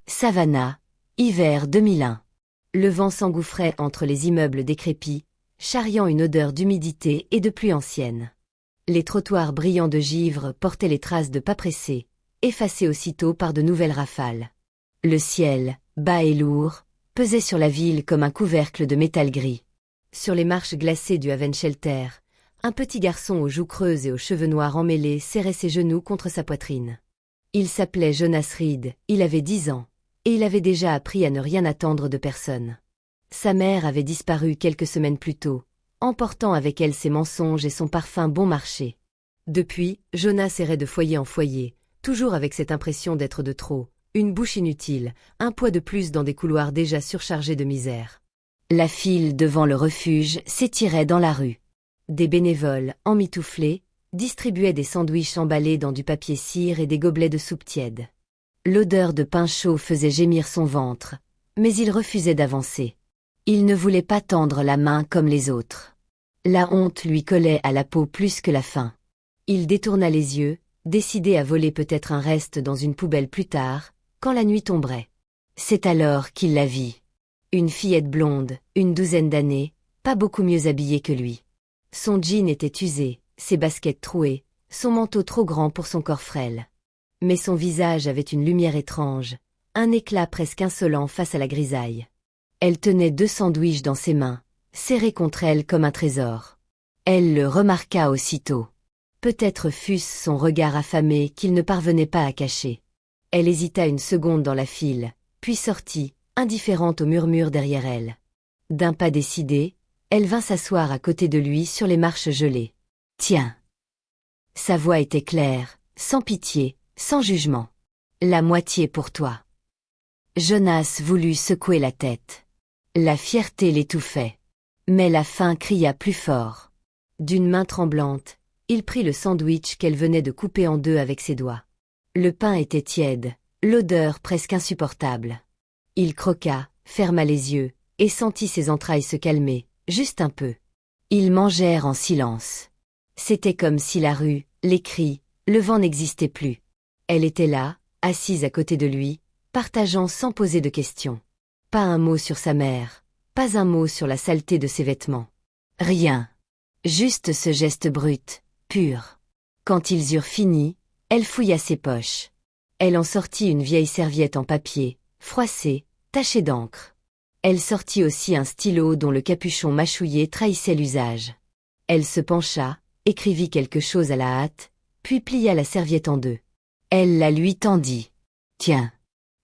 Savannah, hiver 2001. Le vent s'engouffrait entre les immeubles décrépits, charriant une odeur d'humidité et de pluie ancienne. Les trottoirs brillants de givre portaient les traces de pas pressés, effacées aussitôt par de nouvelles rafales. Le ciel, bas et lourd, pesait sur la ville comme un couvercle de métal gris. Sur les marches glacées du Haven Shelter, un petit garçon aux joues creuses et aux cheveux noirs emmêlés serrait ses genoux contre sa poitrine. Il s'appelait Jonas Reed, il avait 10 ans. Et il avait déjà appris à ne rien attendre de personne. Sa mère avait disparu quelques semaines plus tôt, emportant avec elle ses mensonges et son parfum bon marché. Depuis, Jonas errait de foyer en foyer, toujours avec cette impression d'être de trop, une bouche inutile, un poids de plus dans des couloirs déjà surchargés de misère. La file devant le refuge s'étirait dans la rue. Des bénévoles, emmitouflés, distribuaient des sandwichs emballés dans du papier cire et des gobelets de soupe tiède. L'odeur de pain chaud faisait gémir son ventre, mais il refusait d'avancer. Il ne voulait pas tendre la main comme les autres. La honte lui collait à la peau plus que la faim. Il détourna les yeux, décidé à voler peut-être un reste dans une poubelle plus tard, quand la nuit tomberait. C'est alors qu'il la vit. Une fillette blonde, une 12aine d'années, pas beaucoup mieux habillée que lui. Son jean était usé, ses baskets trouées, son manteau trop grand pour son corps frêle. Mais son visage avait une lumière étrange, un éclat presque insolent face à la grisaille. Elle tenait 2 sandwichs dans ses mains, serrés contre elle comme un trésor. Elle le remarqua aussitôt. Peut-être fût-ce son regard affamé qu'il ne parvenait pas à cacher. Elle hésita une seconde dans la file, puis sortit, indifférente au murmure derrière elle. D'un pas décidé, elle vint s'asseoir à côté de lui sur les marches gelées. « Tiens !» Sa voix était claire, sans pitié, sans jugement. « La moitié pour toi. » Jonas voulut secouer la tête. La fierté l'étouffait. Mais la faim cria plus fort. D'une main tremblante, il prit le sandwich qu'elle venait de couper en 2 avec ses doigts. Le pain était tiède, l'odeur presque insupportable. Il croqua, ferma les yeux, et sentit ses entrailles se calmer, juste un peu. Ils mangèrent en silence. C'était comme si la rue, les cris, le vent n'existaient plus. Elle était là, assise à côté de lui, partageant sans poser de questions. Pas un mot sur sa mère, pas un mot sur la saleté de ses vêtements. Rien. Juste ce geste brut, pur. Quand ils eurent fini, elle fouilla ses poches. Elle en sortit une vieille serviette en papier, froissée, tachée d'encre. Elle sortit aussi un stylo dont le capuchon mâchouillé trahissait l'usage. Elle se pencha, écrivit quelque chose à la hâte, puis plia la serviette en 2. Elle la lui tendit. « Tiens,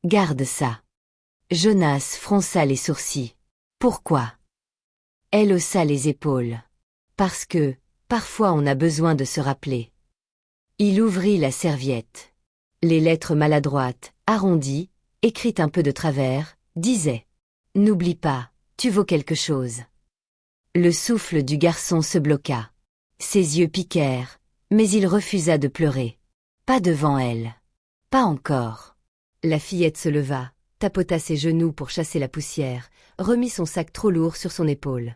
garde ça. » Jonas fronça les sourcils. « Pourquoi ?» Elle haussa les épaules. « Parce que, parfois on a besoin de se rappeler. » Il ouvrit la serviette. Les lettres maladroites, arrondies, écrites un peu de travers, disaient « N'oublie pas, tu vaux quelque chose. » Le souffle du garçon se bloqua. Ses yeux piquèrent, mais il refusa de pleurer. Pas devant elle. Pas encore. La fillette se leva, tapota ses genoux pour chasser la poussière, remit son sac trop lourd sur son épaule.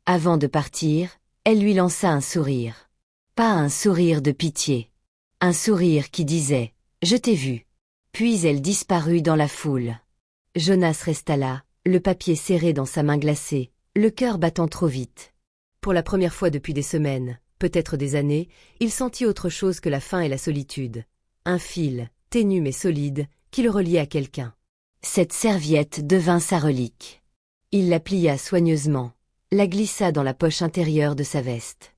Avant de partir, elle lui lança un sourire. Pas un sourire de pitié. Un sourire qui disait « Je t'ai vu ». Puis elle disparut dans la foule. Jonas resta là, le papier serré dans sa main glacée, le cœur battant trop vite. Pour la première fois depuis des semaines, peut-être des années, il sentit autre chose que la faim et la solitude. Un fil, ténu mais solide, qui le reliait à quelqu'un. Cette serviette devint sa relique. Il la plia soigneusement, la glissa dans la poche intérieure de sa veste.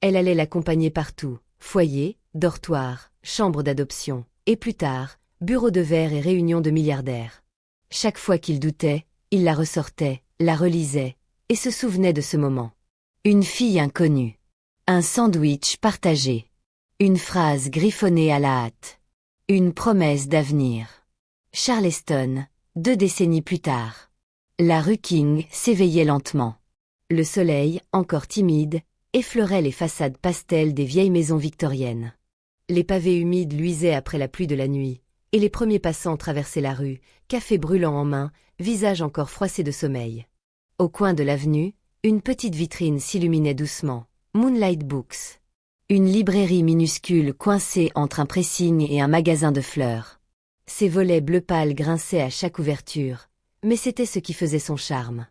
Elle allait l'accompagner partout, foyer, dortoir, chambre d'adoption, et plus tard, bureau de verre et réunion de milliardaires. Chaque fois qu'il doutait, il la ressortait, la relisait, et se souvenait de ce moment. Une fille inconnue. Un sandwich partagé. Une phrase griffonnée à la hâte. Une promesse d'avenir. Charleston, 2 décennies plus tard. La rue King s'éveillait lentement. Le soleil, encore timide, effleurait les façades pastel des vieilles maisons victoriennes. Les pavés humides luisaient après la pluie de la nuit, et les premiers passants traversaient la rue, café brûlant en main, visage encore froissé de sommeil. Au coin de l'avenue, une petite vitrine s'illuminait doucement. Moonlight Books. Une librairie minuscule coincée entre un pressing et un magasin de fleurs. Ses volets bleu pâle grinçaient à chaque ouverture, mais c'était ce qui faisait son charme.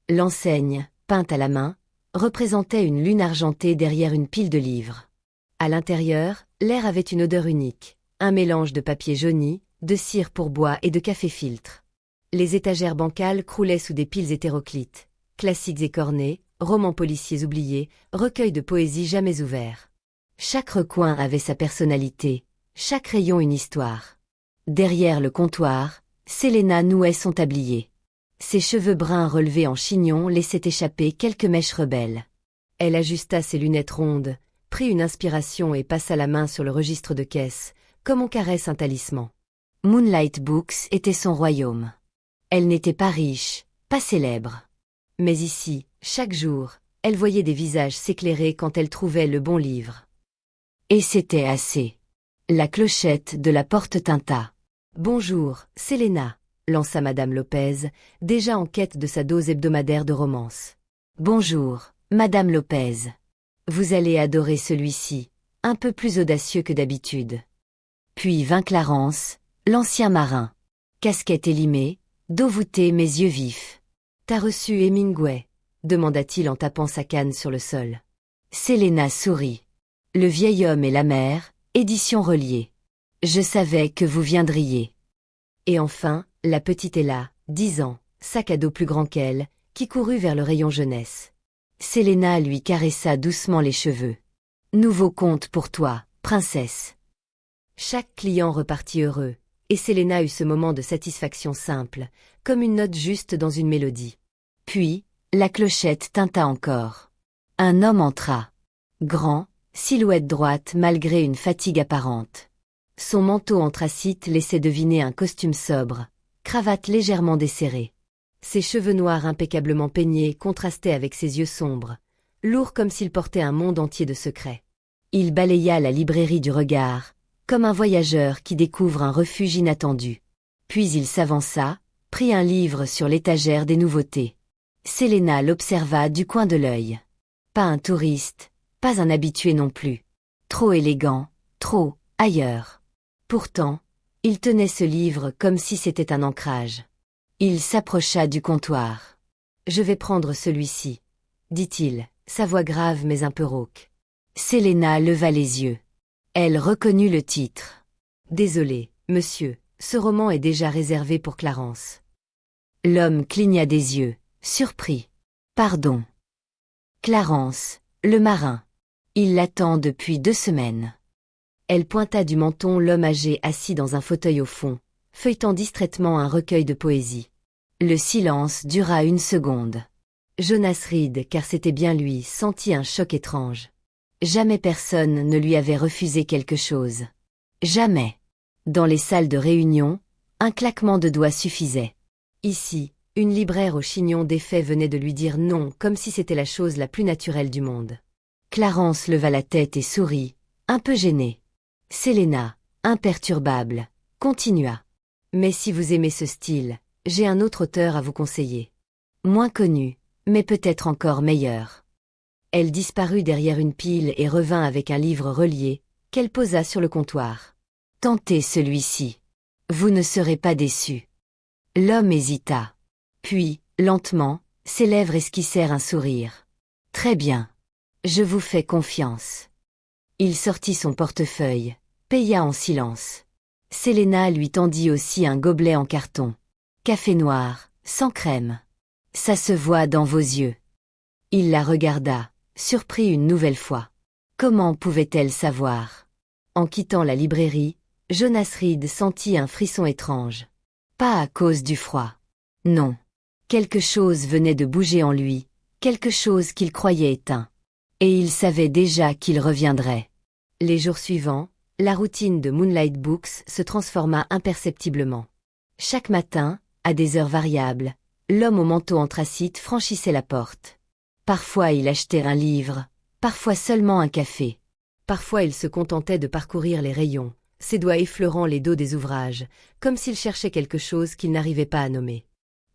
L'enseigne, peinte à la main, représentait une lune argentée derrière une pile de livres. À l'intérieur, l'air avait une odeur unique, un mélange de papier jauni, de cire pour bois et de café-filtre. Les étagères bancales croulaient sous des piles hétéroclites, classiques écornés, romans policiers oubliés, recueils de poésie jamais ouverts. Chaque recoin avait sa personnalité, chaque rayon une histoire. Derrière le comptoir, Selena nouait son tablier. Ses cheveux bruns relevés en chignon laissaient échapper quelques mèches rebelles. Elle ajusta ses lunettes rondes, prit une inspiration et passa la main sur le registre de caisse, comme on caresse un talisman. Moonlight Books était son royaume. Elle n'était pas riche, pas célèbre. Mais ici, chaque jour, elle voyait des visages s'éclairer quand elle trouvait le bon livre. Et c'était assez. La clochette de la porte tinta. « Bonjour, Selena », lança Madame Lopez, déjà en quête de sa dose hebdomadaire de romance. « Bonjour, Madame Lopez. Vous allez adorer celui-ci, un peu plus audacieux que d'habitude. » Puis vint Clarence, l'ancien marin. Casquette élimée, dos voûté mais yeux vifs. « T'as reçu Hemingway ?» demanda-t-il en tapant sa canne sur le sol. Selena sourit. « Le vieil homme et la mer, édition reliée. Je savais que vous viendriez. » Et enfin, la petite Ella, 10 ans, sac à dos plus grand qu'elle, qui courut vers le rayon jeunesse. Selena lui caressa doucement les cheveux. « Nouveau conte pour toi, princesse. » Chaque client repartit heureux, et Selena eut ce moment de satisfaction simple, comme une note juste dans une mélodie. Puis, la clochette tinta encore. Un homme entra. Grand, silhouette droite malgré une fatigue apparente. Son manteau anthracite laissait deviner un costume sobre, cravate légèrement desserrée. Ses cheveux noirs impeccablement peignés contrastaient avec ses yeux sombres, lourds comme s'il portait un monde entier de secrets. Il balaya la librairie du regard, comme un voyageur qui découvre un refuge inattendu. Puis il s'avança, prit un livre sur l'étagère des nouveautés. Selena l'observa du coin de l'œil. Pas un touriste, pas un habitué non plus. Trop élégant, trop ailleurs. Pourtant, il tenait ce livre comme si c'était un ancrage. Il s'approcha du comptoir. « Je vais prendre celui-ci, » dit-il, sa voix grave mais un peu rauque. Selena leva les yeux. Elle reconnut le titre. « Désolé, monsieur, ce roman est déjà réservé pour Clarence. » L'homme cligna des yeux, surpris. « Pardon. » Clarence, le marin. Il l'attend depuis 2 semaines. Elle pointa du menton l'homme âgé assis dans un fauteuil au fond, feuilletant distraitement un recueil de poésie. Le silence dura 1 seconde. Jonas Reed, car c'était bien lui, sentit un choc étrange. Jamais personne ne lui avait refusé quelque chose. Jamais. Dans les salles de réunion, un claquement de doigts suffisait. Ici, une libraire au chignon défait venait de lui dire non comme si c'était la chose la plus naturelle du monde. Clarence leva la tête et sourit, un peu gêné. Selena, imperturbable, continua. « Mais si vous aimez ce style, j'ai un autre auteur à vous conseiller. Moins connu, mais peut-être encore meilleur. » Elle disparut derrière une pile et revint avec un livre relié, qu'elle posa sur le comptoir. « Tentez celui-ci. Vous ne serez pas déçus. » L'homme hésita. Puis, lentement, ses lèvres esquissèrent un sourire. « Très bien. Je vous fais confiance. » Il sortit son portefeuille, paya en silence. Selena lui tendit aussi un gobelet en carton. Café noir, sans crème. Ça se voit dans vos yeux. Il la regarda, surpris une nouvelle fois. Comment pouvait-elle savoir? En quittant la librairie, Jonas Reed sentit un frisson étrange. Pas à cause du froid. Non. Quelque chose venait de bouger en lui, quelque chose qu'il croyait éteint. Et il savait déjà qu'il reviendrait. Les jours suivants, la routine de Moonlight Books se transforma imperceptiblement. Chaque matin, à des heures variables, l'homme au manteau anthracite franchissait la porte. Parfois il achetait un livre, parfois seulement un café. Parfois il se contentait de parcourir les rayons, ses doigts effleurant les dos des ouvrages, comme s'il cherchait quelque chose qu'il n'arrivait pas à nommer.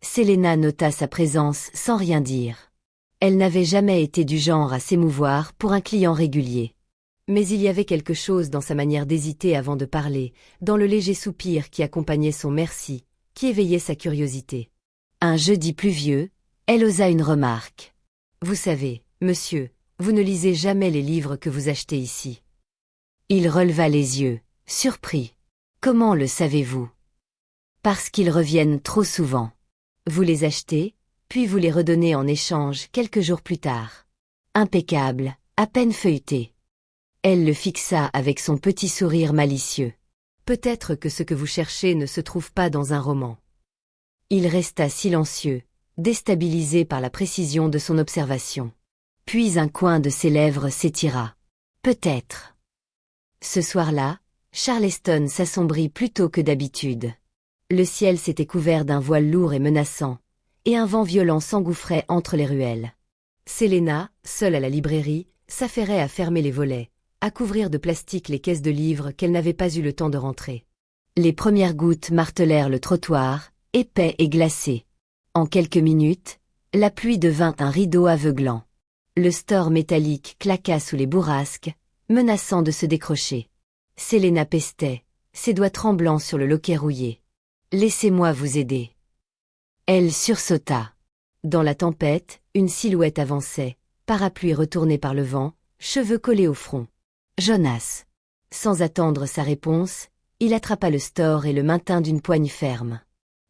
Selena nota sa présence sans rien dire. Elle n'avait jamais été du genre à s'émouvoir pour un client régulier. Mais il y avait quelque chose dans sa manière d'hésiter avant de parler, dans le léger soupir qui accompagnait son merci, qui éveillait sa curiosité. Un jeudi pluvieux, elle osa une remarque. « Vous savez, monsieur, vous ne lisez jamais les livres que vous achetez ici. » Il releva les yeux, surpris. « Comment le savez-vous ? » « Parce qu'ils reviennent trop souvent. Vous les achetez, puis vous les redonnez en échange quelques jours plus tard. Impeccable, à peine feuilleté. » Elle le fixa avec son petit sourire malicieux. « Peut-être que ce que vous cherchez ne se trouve pas dans un roman. » Il resta silencieux, déstabilisé par la précision de son observation. Puis un coin de ses lèvres s'étira. « Peut-être. » Ce soir-là, Charleston s'assombrit plus tôt que d'habitude. Le ciel s'était couvert d'un voile lourd et menaçant, et un vent violent s'engouffrait entre les ruelles. Selena, seule à la librairie, s'affairait à fermer les volets, à couvrir de plastique les caisses de livres qu'elle n'avait pas eu le temps de rentrer. Les premières gouttes martelèrent le trottoir, épais et glacé. En quelques minutes, la pluie devint un rideau aveuglant. Le store métallique claqua sous les bourrasques, menaçant de se décrocher. Selena pestait, ses doigts tremblants sur le loquet rouillé. « Laissez-moi vous aider. » Elle sursauta. Dans la tempête, une silhouette avançait, parapluie retourné par le vent, cheveux collés au front. Jonas. Sans attendre sa réponse, il attrapa le store et le maintint d'une poigne ferme.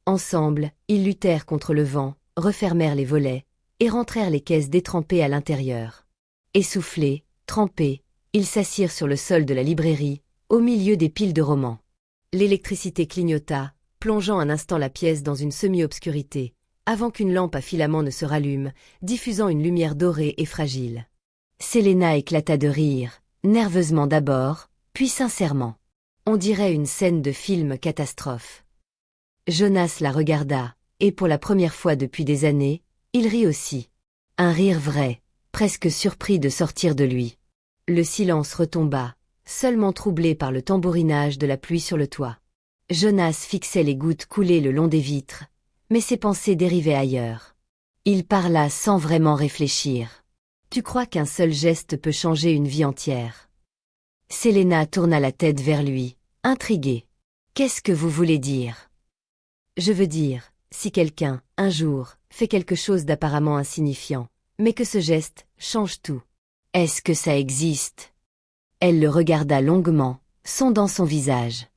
Ensemble, ils luttèrent contre le vent, refermèrent les volets, et rentrèrent les caisses détrempées à l'intérieur. Essoufflés, trempés, ils s'assirent sur le sol de la librairie, au milieu des piles de romans. L'électricité clignota, plongeant un instant la pièce dans une semi-obscurité, avant qu'une lampe à filament ne se rallume, diffusant une lumière dorée et fragile. Selena éclata de rire, nerveusement d'abord, puis sincèrement. On dirait une scène de film catastrophe. Jonas la regarda, et pour la première fois depuis des années, il rit aussi. Un rire vrai, presque surpris de sortir de lui. Le silence retomba, seulement troublé par le tambourinage de la pluie sur le toit. Jonas fixait les gouttes coulées le long des vitres, mais ses pensées dérivaient ailleurs. Il parla sans vraiment réfléchir. « Tu crois qu'un seul geste peut changer une vie entière ?» Selena tourna la tête vers lui, intriguée. « Qu'est-ce que vous voulez dire ?»« Je veux dire, si quelqu'un, un jour, fait quelque chose d'apparemment insignifiant, mais que ce geste change tout. Est-ce que ça existe ?» Elle le regarda longuement, sondant son visage.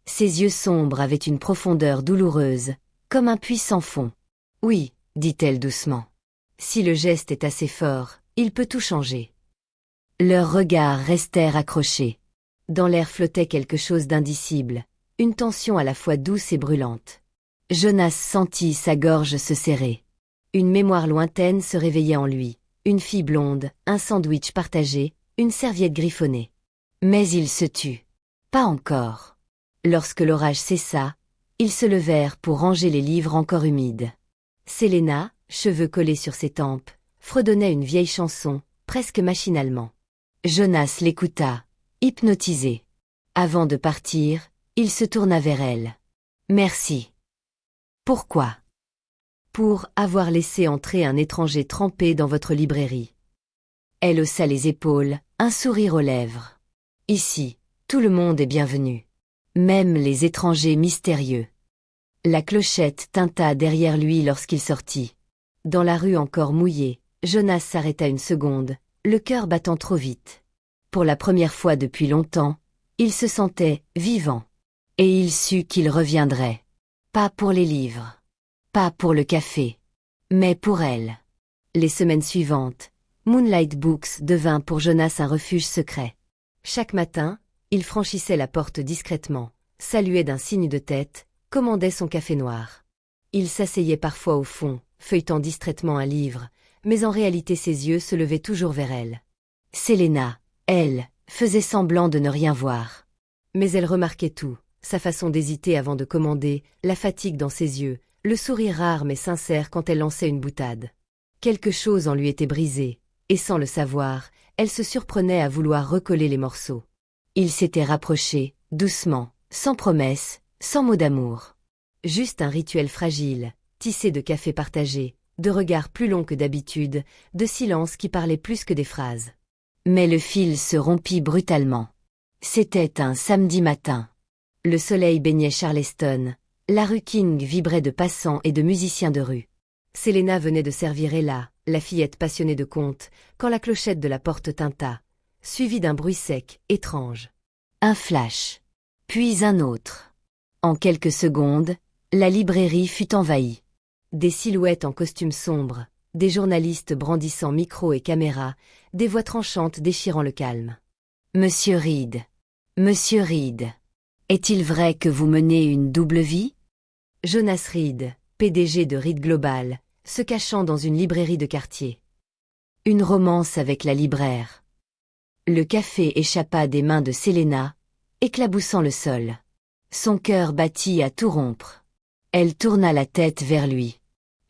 Ses yeux sombres avaient une profondeur douloureuse, comme un puits sans fond. « Oui, » dit-elle doucement. « Si le geste est assez fort, il peut tout changer. » Leurs regards restèrent accrochés. Dans l'air flottait quelque chose d'indicible, une tension à la fois douce et brûlante. Jonas sentit sa gorge se serrer. Une mémoire lointaine se réveillait en lui, une fille blonde, un sandwich partagé, une serviette griffonnée. Mais il se tut. Pas encore. Lorsque l'orage cessa, ils se levèrent pour ranger les livres encore humides. Selena, cheveux collés sur ses tempes, fredonnait une vieille chanson, presque machinalement. Jonas l'écouta, hypnotisé. Avant de partir, il se tourna vers elle. « Merci. »« Pourquoi ?»« Pour avoir laissé entrer un étranger trempé dans votre librairie. » Elle haussa les épaules, un sourire aux lèvres. « Ici, tout le monde est bienvenu. Même les étrangers mystérieux. » La clochette tinta derrière lui lorsqu'il sortit. Dans la rue encore mouillée, Jonas s'arrêta une seconde, le cœur battant trop vite. Pour la première fois depuis longtemps, il se sentait vivant. Et il sut qu'il reviendrait. Pas pour les livres. Pas pour le café. Mais pour elle. Les semaines suivantes, Moonlight Books devint pour Jonas un refuge secret. Chaque matin, il franchissait la porte discrètement, saluait d'un signe de tête, commandait son café noir. Il s'asseyait parfois au fond, feuilletant distraitement un livre, mais en réalité ses yeux se levaient toujours vers elle. Selena, elle, faisait semblant de ne rien voir. Mais elle remarquait tout, sa façon d'hésiter avant de commander, la fatigue dans ses yeux, le sourire rare mais sincère quand elle lançait une boutade. Quelque chose en lui était brisé, et sans le savoir, elle se surprenait à vouloir recoller les morceaux. Ils s'étaient rapprochés, doucement, sans promesse, sans mot d'amour. Juste un rituel fragile, tissé de café partagé, de regards plus longs que d'habitude, de silences qui parlaient plus que des phrases. Mais le fil se rompit brutalement. C'était un samedi matin. Le soleil baignait Charleston, la rue King vibrait de passants et de musiciens de rue. Selena venait de servir Ella, la fillette passionnée de contes, quand la clochette de la porte tinta, suivie d'un bruit sec, étrange. Un flash. Puis un autre. En quelques secondes, la librairie fut envahie. Des silhouettes en costume sombre, des journalistes brandissant micro et caméra, des voix tranchantes déchirant le calme. « Monsieur Reed. Monsieur Reed. Est-il vrai que vous menez une double vie ?» Jonas Reed, PDG de Reed Global, se cachant dans une librairie de quartier. Une romance avec la libraire. Le café échappa des mains de Selena, éclaboussant le sol. Son cœur battit à tout rompre. Elle tourna la tête vers lui.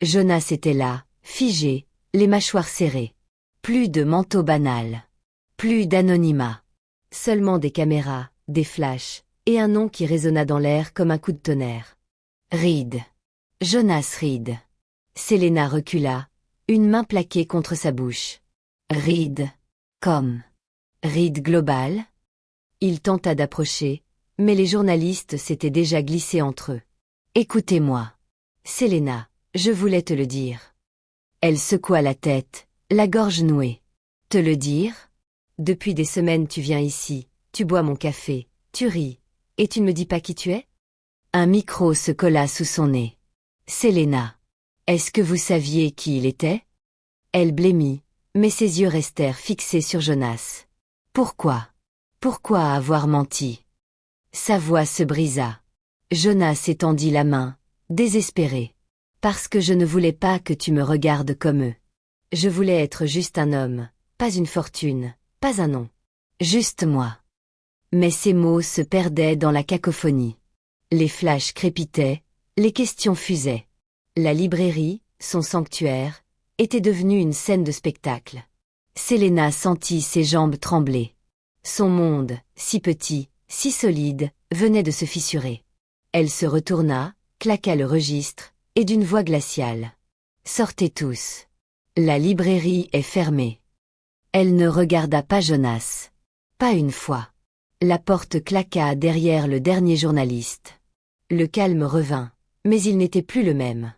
Jonas était là, figé, les mâchoires serrées. Plus de manteau banal. Plus d'anonymat. Seulement des caméras, des flashs, et un nom qui résonna dans l'air comme un coup de tonnerre. Reed. Jonas Reed. Selena recula, une main plaquée contre sa bouche. Reed. Comme. Reed Global. Il tenta d'approcher, mais les journalistes s'étaient déjà glissés entre eux. Écoutez-moi. Selena, je voulais te le dire. Elle secoua la tête, la gorge nouée. Te le dire? Depuis des semaines tu viens ici, tu bois mon café, tu ris, et tu ne me dis pas qui tu es? Un micro se colla sous son nez. Selena. Est-ce que vous saviez qui il était? Elle blêmit, mais ses yeux restèrent fixés sur Jonas. Pourquoi? Pourquoi avoir menti? Sa voix se brisa. Jonas étendit la main, désespéré. Parce que je ne voulais pas que tu me regardes comme eux. Je voulais être juste un homme, pas une fortune, pas un nom. Juste moi. Mais ces mots se perdaient dans la cacophonie. Les flashs crépitaient, les questions fusaient. La librairie, son sanctuaire, était devenue une scène de spectacle. Selena sentit ses jambes trembler. Son monde, si petit, si solide, venait de se fissurer. Elle se retourna, claqua le registre, et d'une voix glaciale. Sortez tous. La librairie est fermée. Elle ne regarda pas Jonas. Pas une fois. La porte claqua derrière le dernier journaliste. Le calme revint, mais il n'était plus le même.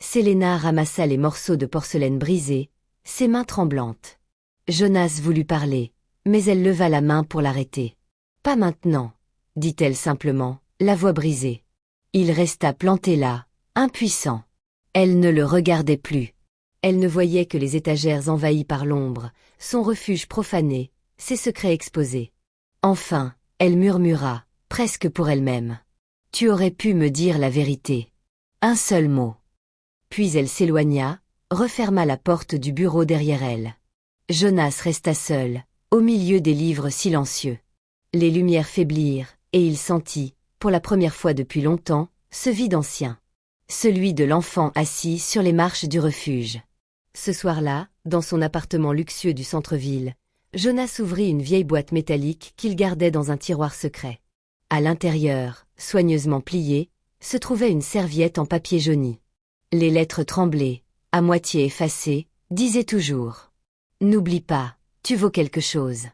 Selena ramassa les morceaux de porcelaine brisés, ses mains tremblantes. Jonas voulut parler, mais elle leva la main pour l'arrêter. Pas maintenant, dit-elle simplement, la voix brisée. Il resta planté là, impuissant. Elle ne le regardait plus. Elle ne voyait que les étagères envahies par l'ombre, son refuge profané, ses secrets exposés. Enfin, elle murmura, presque pour elle-même. « Tu aurais pu me dire la vérité. Un seul mot. » Puis elle s'éloigna, referma la porte du bureau derrière elle. Jonas resta seul, au milieu des livres silencieux. Les lumières faiblirent, et il sentit, pour la première fois depuis longtemps, ce vide ancien. Celui de l'enfant assis sur les marches du refuge. Ce soir-là, dans son appartement luxueux du centre-ville, Jonas ouvrit une vieille boîte métallique qu'il gardait dans un tiroir secret. À l'intérieur, soigneusement pliée, se trouvait une serviette en papier jauni. Les lettres tremblées, à moitié effacées, disaient toujours « N'oublie pas, tu vaux quelque chose ».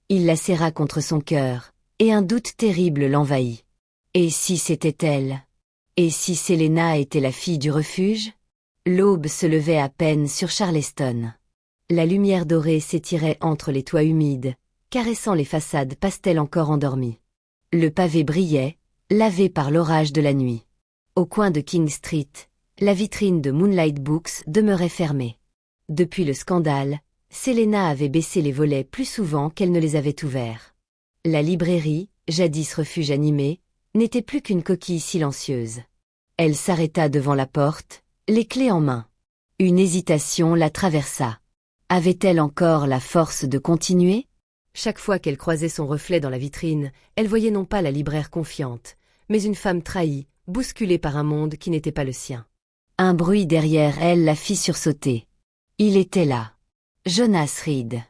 Il la serra contre son cœur, et un doute terrible l'envahit. Et si c'était elle? Et si Selena était la fille du refuge? L'aube se levait à peine sur Charleston. La lumière dorée s'étirait entre les toits humides, caressant les façades pastel encore endormies. Le pavé brillait, lavé par l'orage de la nuit. Au coin de King Street, la vitrine de Moonlight Books demeurait fermée. Depuis le scandale, Selena avait baissé les volets plus souvent qu'elle ne les avait ouverts. La librairie, jadis refuge animé, n'était plus qu'une coquille silencieuse. Elle s'arrêta devant la porte, les clés en main. Une hésitation la traversa. Avait-elle encore la force de continuer? Chaque fois qu'elle croisait son reflet dans la vitrine, elle voyait non pas la libraire confiante, mais une femme trahie, bousculée par un monde qui n'était pas le sien. Un bruit derrière elle la fit sursauter. Il était là. Jonas Reed.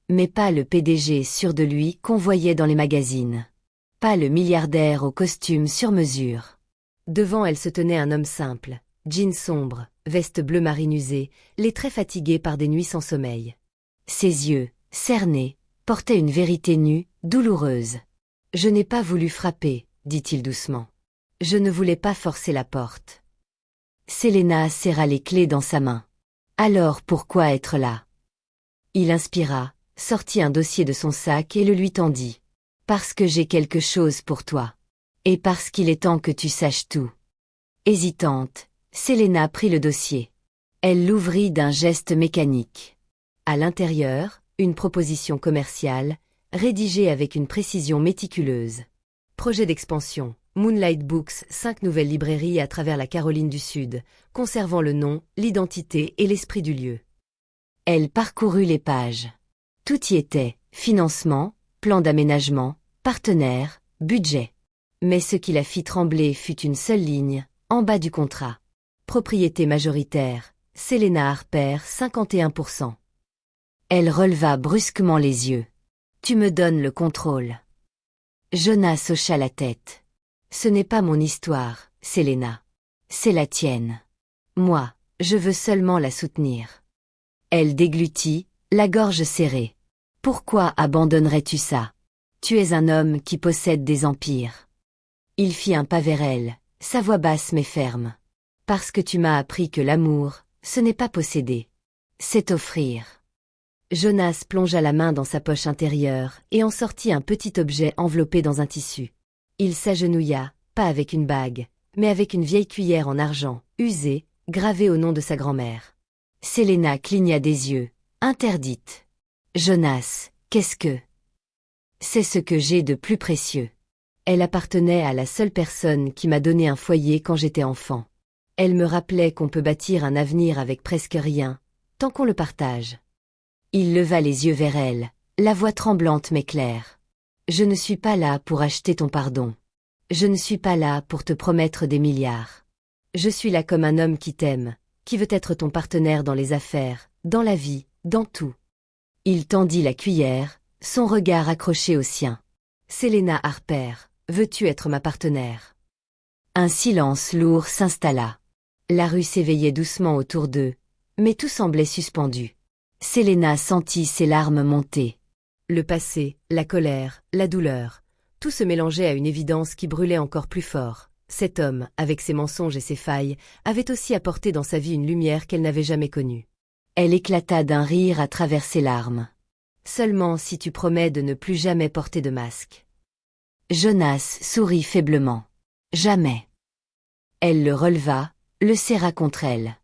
Mais pas le PDG sûr de lui qu'on voyait dans les magazines. Pas le milliardaire au costume sur mesure. Devant elle se tenait un homme simple, jean sombre, veste bleu marine usée, les traits fatigués par des nuits sans sommeil. Ses yeux, cernés, portaient une vérité nue, douloureuse. « Je n'ai pas voulu frapper, dit-il doucement. Je ne voulais pas forcer la porte. » Selena serra les clés dans sa main. Alors pourquoi être là? Il inspira, sortit un dossier de son sac et le lui tendit. Parce que j'ai quelque chose pour toi. Et parce qu'il est temps que tu saches tout. Hésitante, Selena prit le dossier. Elle l'ouvrit d'un geste mécanique. À l'intérieur, une proposition commerciale, rédigée avec une précision méticuleuse. Projet d'expansion. Moonlight Books, 5 nouvelles librairies à travers la Caroline du Sud, conservant le nom, l'identité et l'esprit du lieu. Elle parcourut les pages. Tout y était, financement, plan d'aménagement, partenaire, budget. Mais ce qui la fit trembler fut une seule ligne, en bas du contrat. Propriété majoritaire, Selena Harper, 51%. Elle releva brusquement les yeux. Tu me donnes le contrôle. Jonas hocha la tête. Ce n'est pas mon histoire, Selena. C'est la tienne. Moi, je veux seulement la soutenir. Elle déglutit, la gorge serrée. Pourquoi abandonnerais-tu ça? Tu es un homme qui possède des empires. Il fit un pas vers elle, sa voix basse mais ferme. Parce que tu m'as appris que l'amour, ce n'est pas posséder. C'est offrir. Jonas plongea la main dans sa poche intérieure et en sortit un petit objet enveloppé dans un tissu. Il s'agenouilla, pas avec une bague, mais avec une vieille cuillère en argent, usée, gravée au nom de sa grand-mère. Selena cligna des yeux, interdite. Jonas, qu'est-ce que... C'est ce que j'ai de plus précieux. Elle appartenait à la seule personne qui m'a donné un foyer quand j'étais enfant. Elle me rappelait qu'on peut bâtir un avenir avec presque rien, tant qu'on le partage. Il leva les yeux vers elle, la voix tremblante mais claire. Je ne suis pas là pour acheter ton pardon. Je ne suis pas là pour te promettre des milliards. Je suis là comme un homme qui t'aime, qui veut être ton partenaire dans les affaires, dans la vie, dans tout. Il tendit la cuillère, son regard accroché au sien. Selena Harper, veux-tu être ma partenaire? Un silence lourd s'installa. La rue s'éveillait doucement autour d'eux, mais tout semblait suspendu. Selena sentit ses larmes monter. Le passé, la colère, la douleur, tout se mélangeait à une évidence qui brûlait encore plus fort. Cet homme, avec ses mensonges et ses failles, avait aussi apporté dans sa vie une lumière qu'elle n'avait jamais connue. Elle éclata d'un rire à travers ses larmes. Seulement si tu promets de ne plus jamais porter de masque. Jonas sourit faiblement. Jamais. Elle le releva, le serra contre elle.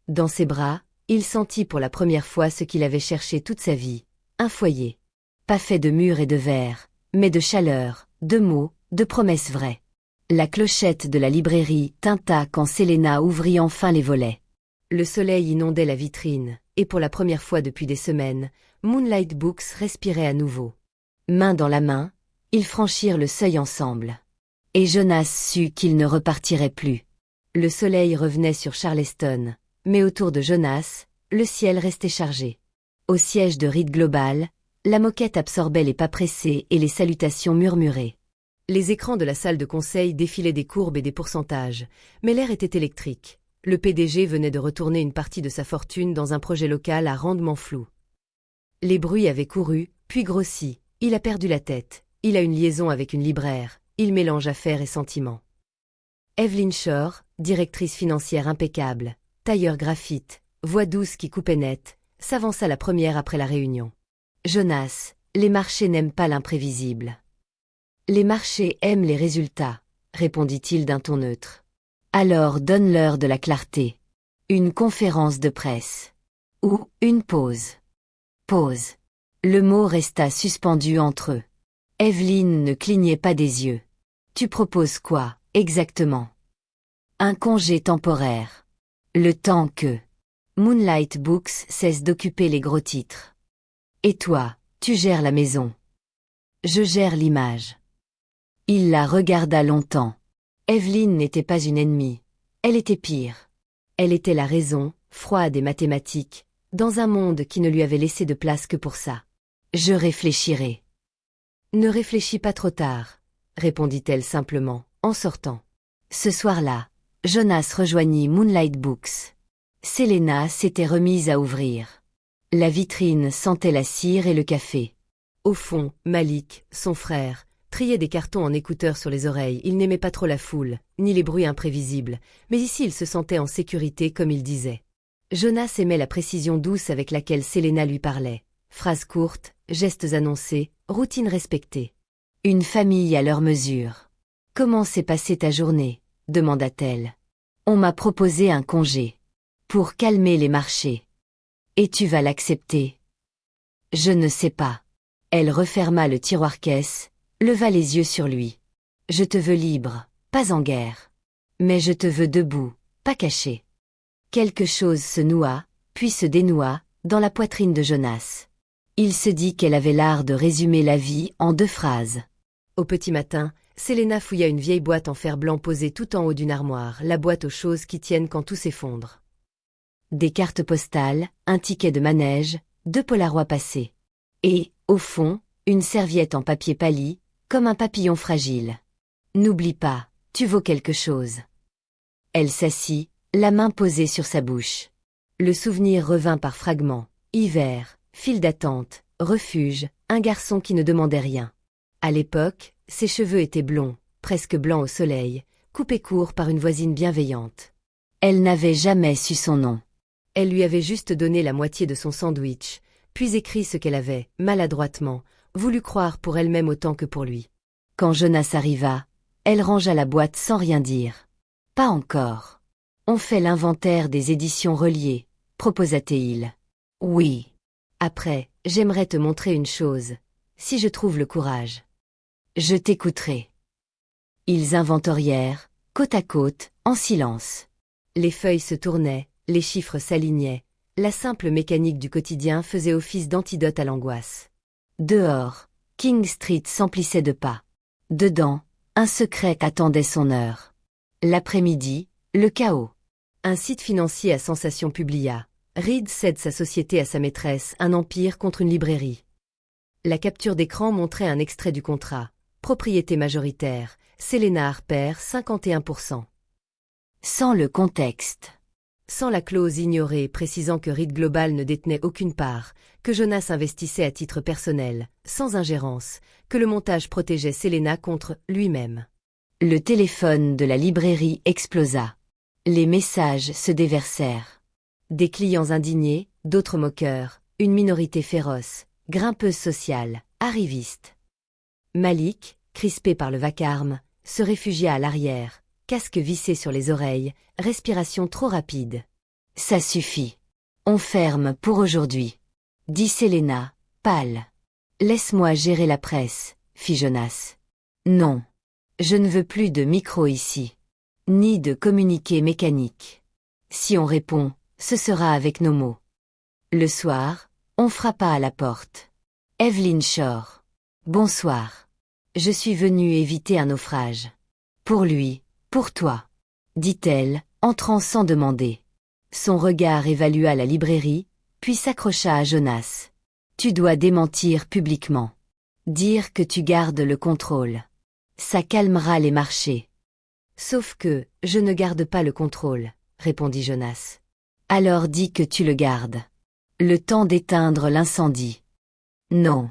Dans ses bras, il sentit pour la première fois ce qu'il avait cherché toute sa vie, un foyer. Pas fait de murs et de verre, mais de chaleur, de mots, de promesses vraies. La clochette de la librairie tinta quand Selena ouvrit enfin les volets. Le soleil inondait la vitrine, et pour la première fois depuis des semaines, Moonlight Books respirait à nouveau. Main dans la main, ils franchirent le seuil ensemble. Et Jonas sut qu'il ne repartirait plus. Le soleil revenait sur Charleston, mais autour de Jonas, le ciel restait chargé. Au siège de Reed Global, la moquette absorbait les pas pressés et les salutations murmurées. Les écrans de la salle de conseil défilaient des courbes et des pourcentages, mais l'air était électrique. Le PDG venait de retourner une partie de sa fortune dans un projet local à rendement flou. Les bruits avaient couru, puis grossi. Il a perdu la tête. Il a une liaison avec une libraire. Il mélange affaires et sentiments. Evelyn Shore, directrice financière impeccable, tailleur graphite, voix douce qui coupait net, s'avança la première après la réunion. Jonas, les marchés n'aiment pas l'imprévisible. Les marchés aiment les résultats, répondit-il d'un ton neutre. Alors donne-leur de la clarté. Une conférence de presse. Ou une pause. Pause. Le mot resta suspendu entre eux. Evelyn ne clignait pas des yeux. Tu proposes quoi, exactement? Un congé temporaire. Le temps que Moonlight Books cesse d'occuper les gros titres. Et toi, tu gères la maison. Je gère l'image. Il la regarda longtemps. Evelyn n'était pas une ennemie. Elle était pire. Elle était la raison, froide et mathématique, dans un monde qui ne lui avait laissé de place que pour ça. Je réfléchirai. Ne réfléchis pas trop tard, répondit-elle simplement, en sortant. Ce soir-là, Jonas rejoignit Moonlight Books. Selena s'était remise à ouvrir. La vitrine sentait la cire et le café. Au fond, Malik, son frère, triait des cartons en écouteurs sur les oreilles. Il n'aimait pas trop la foule, ni les bruits imprévisibles, mais ici il se sentait en sécurité comme il disait. Jonas aimait la précision douce avec laquelle Selena lui parlait. Phrases courtes, gestes annoncés, routine respectée. Une famille à leur mesure. « Comment s'est passée ta journée ?» demanda-t-elle. « On m'a proposé un congé. Pour calmer les marchés. Et tu vas l'accepter ?»« Je ne sais pas. » Elle referma le tiroir-caisse, leva les yeux sur lui. « Je te veux libre, pas en guerre. Mais je te veux debout, pas caché. » Quelque chose se noua, puis se dénoua, dans la poitrine de Jonas. Il se dit qu'elle avait l'art de résumer la vie en 2 phrases. Au petit matin, Selena fouilla une vieille boîte en fer blanc posée tout en haut d'une armoire, la boîte aux choses qui tiennent quand tout s'effondre. Des cartes postales, un ticket de manège, 2 polaroids passés. Et, au fond, une serviette en papier pâli, comme un papillon fragile. « N'oublie pas, tu vaux quelque chose. » Elle s'assit, la main posée sur sa bouche. Le souvenir revint par fragments. Hiver, file d'attente, refuge, un garçon qui ne demandait rien. À l'époque, ses cheveux étaient blonds, presque blancs au soleil, coupés courts par une voisine bienveillante. Elle n'avait jamais su son nom. Elle lui avait juste donné la moitié de son sandwich, puis écrit ce qu'elle avait, maladroitement, voulu croire pour elle-même autant que pour lui. Quand Jonas arriva, elle rangea la boîte sans rien dire. « Pas encore. On fait l'inventaire des éditions reliées, proposa-t-il. « Oui. Après, j'aimerais te montrer une chose, si je trouve le courage. Je t'écouterai. » Ils inventorièrent, côte à côte, en silence. Les feuilles se tournaient, les chiffres s'alignaient, la simple mécanique du quotidien faisait office d'antidote à l'angoisse. Dehors, King Street s'emplissait de pas. Dedans, un secret attendait son heure. L'après-midi, le chaos. Un site financier à sensation publia. Reed cède sa société à sa maîtresse, un empire contre une librairie. La capture d'écran montrait un extrait du contrat. Propriété majoritaire, Selena Harper, 51%. Sans le contexte. Sans la clause ignorée précisant que Reed Global ne détenait aucune part, que Jonas investissait à titre personnel, sans ingérence, que le montage protégeait Selena contre lui-même. Le téléphone de la librairie explosa. Les messages se déversèrent. Des clients indignés, d'autres moqueurs, une minorité féroce, grimpeuse sociale, arriviste. Malik, crispé par le vacarme, se réfugia à l'arrière, casque vissé sur les oreilles, respiration trop rapide. « Ça suffit. On ferme pour aujourd'hui, » dit Selena, pâle. « Laisse-moi gérer la presse, » fit Jonas. « Non. Je ne veux plus de micro ici. Ni de communiqué mécanique. Si on répond, ce sera avec nos mots. » Le soir, on frappa à la porte. « Evelyn Shore. Bonsoir. Je suis venue éviter un naufrage. Pour lui, pour toi, » dit-elle, entrant sans demander. Son regard évalua la librairie, puis s'accrocha à Jonas. « Tu dois démentir publiquement. Dire que tu gardes le contrôle. Ça calmera les marchés. »« Sauf que, je ne garde pas le contrôle, » répondit Jonas. « Alors dis que tu le gardes. Le temps d'éteindre l'incendie. »« Non. »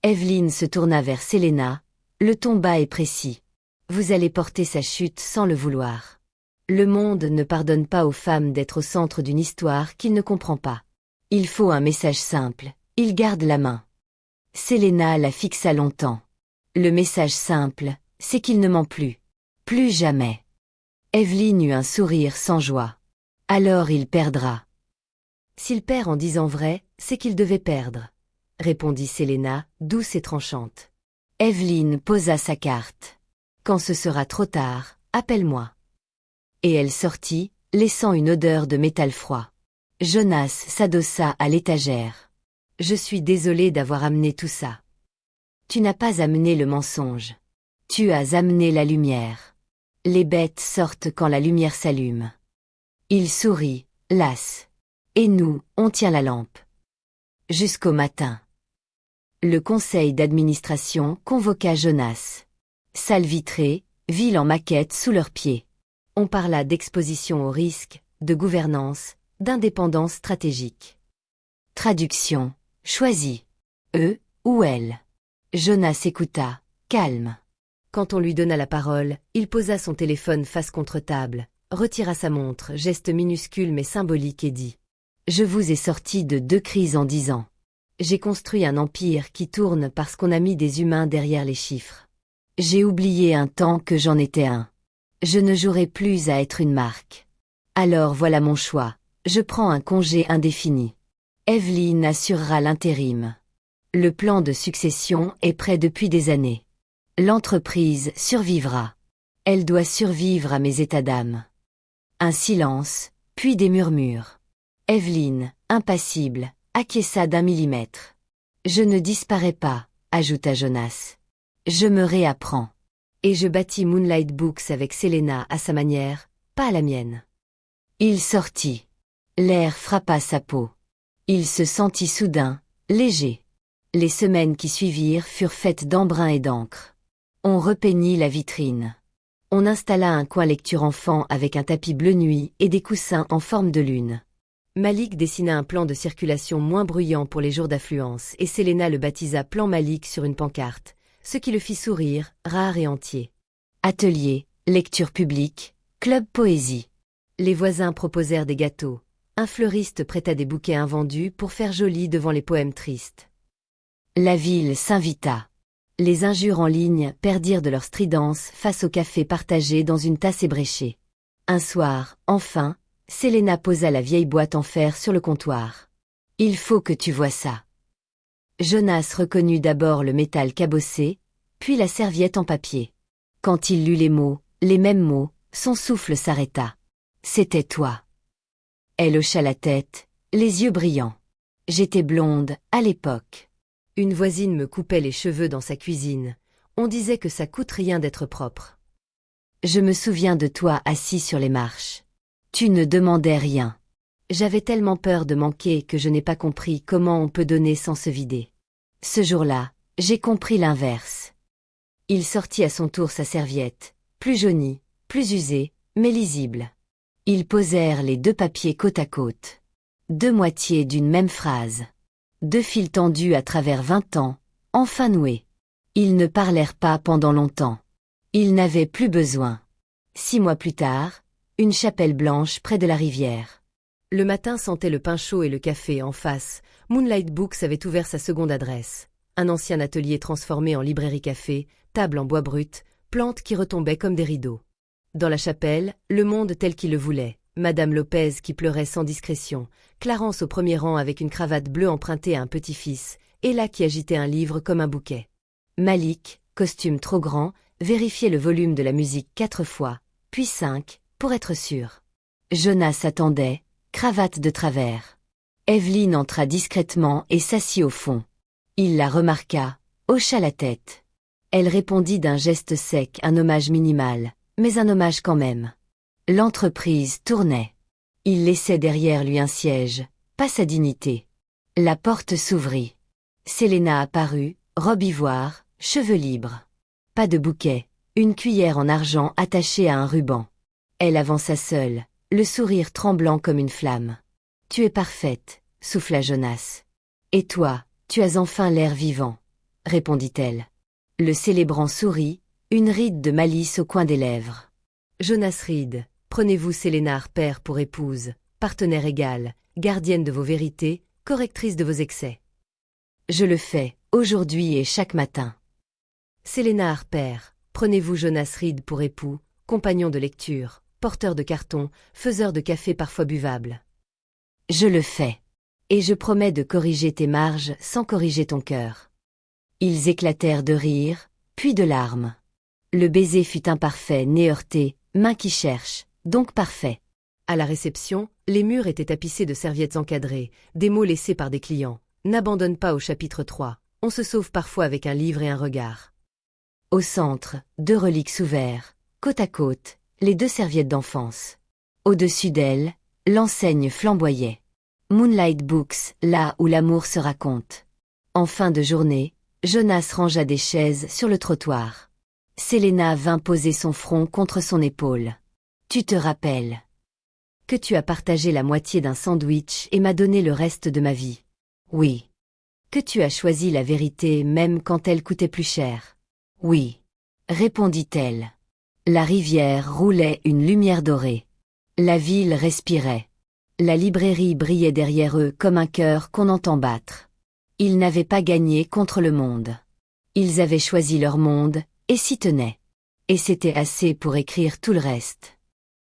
Evelyn se tourna vers Selena, le ton bas et précis. « Vous allez porter sa chute sans le vouloir. Le monde ne pardonne pas aux femmes d'être au centre d'une histoire qu'il ne comprend pas. Il faut un message simple, il garde la main. » Selena la fixa longtemps. Le message simple, c'est qu'il ne ment plus. Plus jamais. Evelyn eut un sourire sans joie. Alors il perdra. S'il perd en disant vrai, c'est qu'il devait perdre, répondit Selena, douce et tranchante. Evelyn posa sa carte. Quand ce sera trop tard, appelle-moi. Et elle sortit, laissant une odeur de métal froid. Jonas s'adossa à l'étagère. Je suis désolé d'avoir amené tout ça. Tu n'as pas amené le mensonge. Tu as amené la lumière. Les bêtes sortent quand la lumière s'allume. Il sourit, las. Et nous, on tient la lampe. Jusqu'au matin. Le conseil d'administration convoqua Jonas. Salle vitrée, ville en maquette sous leurs pieds. On parla d'exposition au risque, de gouvernance, d'indépendance stratégique. Traduction. Choisis. Eux ou elle. Jonas écouta, calme. Quand on lui donna la parole, il posa son téléphone face contre table, retira sa montre, geste minuscule mais symbolique et dit « Je vous ai sorti de 2 crises en 10 ans. J'ai construit un empire qui tourne parce qu'on a mis des humains derrière les chiffres. J'ai oublié un temps que j'en étais un. Je ne jouerai plus à être une marque. Alors voilà mon choix, je prends un congé indéfini. Evelyne assurera l'intérim. Le plan de succession est prêt depuis des années. L'entreprise survivra. Elle doit survivre à mes états d'âme. » Un silence, puis des murmures. Evelyne, impassible, acquiesça d'1 millimètre. « Je ne disparais pas, » ajouta Jonas. « Je me réapprends. Et je bâtis Moonlight Books avec Selena à sa manière, pas à la mienne. » Il sortit. L'air frappa sa peau. Il se sentit soudain, léger. Les semaines qui suivirent furent faites d'embrun et d'encre. On repeignit la vitrine. On installa un coin lecture enfant avec un tapis bleu nuit et des coussins en forme de lune. Malik dessina un plan de circulation moins bruyant pour les jours d'affluence et Selena le baptisa Plan Malik sur une pancarte, ce qui le fit sourire, rare et entier. Atelier, lecture publique, club poésie. Les voisins proposèrent des gâteaux. Un fleuriste prêta des bouquets invendus pour faire joli devant les poèmes tristes. La ville s'invita. Les injures en ligne perdirent de leur stridence face au café partagé dans une tasse ébréchée. Un soir, enfin, Selena posa la vieille boîte en fer sur le comptoir. « Il faut que tu vois ça. » Jonas reconnut d'abord le métal cabossé, puis la serviette en papier. Quand il lut les mêmes mots, son souffle s'arrêta. « C'était toi. » Elle hocha la tête, les yeux brillants. « J'étais blonde, à l'époque. Une voisine me coupait les cheveux dans sa cuisine. On disait que ça coûte rien d'être propre. Je me souviens de toi assis sur les marches. Tu ne demandais rien. J'avais tellement peur de manquer que je n'ai pas compris comment on peut donner sans se vider. Ce jour-là, j'ai compris l'inverse. » Il sortit à son tour sa serviette, plus jaunie, plus usée, mais lisible. Ils posèrent les 2 papiers côte à côte. 2 moitiés d'une même phrase. 2 fils tendus à travers 20 ans, enfin noués. Ils ne parlèrent pas pendant longtemps. Ils n'avaient plus besoin. 6 mois plus tard, une chapelle blanche près de la rivière. Le matin sentait le pain chaud et le café en face. Moonlight Books avait ouvert sa seconde adresse. Un ancien atelier transformé en librairie-café, table en bois brut, plantes qui retombaient comme des rideaux. Dans la chapelle, le monde tel qu'il le voulait. Madame Lopez qui pleurait sans discrétion, Clarence au premier rang avec une cravate bleue empruntée à un petit-fils, Ella qui agitait un livre comme un bouquet. Malik, costume trop grand, vérifiait le volume de la musique 4 fois, puis 5, pour être sûr. Jonas attendait, cravate de travers. Evelyne entra discrètement et s'assit au fond. Il la remarqua, hocha la tête. Elle répondit d'un geste sec, un hommage minimal, mais un hommage quand même. L'entreprise tournait. Il laissait derrière lui un siège, pas sa dignité. La porte s'ouvrit. Selena apparut, robe ivoire, cheveux libres. Pas de bouquet, une cuillère en argent attachée à un ruban. Elle avança seule, le sourire tremblant comme une flamme. « Tu es parfaite, » souffla Jonas. « Et toi, tu as enfin l'air vivant, » répondit-elle. Le célébrant sourit, une ride de malice au coin des lèvres. « Jonas Reed, prenez-vous Selena Harper pour épouse, partenaire égal, gardienne de vos vérités, correctrice de vos excès. » Je le fais, aujourd'hui et chaque matin. Selena Harper, prenez-vous Jonas Reed pour époux, compagnon de lecture, porteur de carton, faiseur de café parfois buvable. Je le fais. Et je promets de corriger tes marges sans corriger ton cœur. Ils éclatèrent de rire, puis de larmes. Le baiser fut imparfait, nez heurté, main qui cherche, donc parfait. À la réception, les murs étaient tapissés de serviettes encadrées, des mots laissés par des clients. N'abandonne pas au chapitre 3, on se sauve parfois avec un livre et un regard. Au centre, 2 reliques sous verre, côte à côte, les 2 serviettes d'enfance. Au-dessus d'elles, l'enseigne flamboyait. Moonlight Books, là où l'amour se raconte. En fin de journée, Jonas rangea des chaises sur le trottoir. Selena vint poser son front contre son épaule. Tu te rappelles que tu as partagé la moitié d'un sandwich et m'as donné le reste de ma vie. Oui. Que tu as choisi la vérité même quand elle coûtait plus cher. Oui. Répondit-elle. La rivière roulait une lumière dorée. La ville respirait. La librairie brillait derrière eux comme un cœur qu'on entend battre. Ils n'avaient pas gagné contre le monde. Ils avaient choisi leur monde, et s'y tenaient. Et c'était assez pour écrire tout le reste.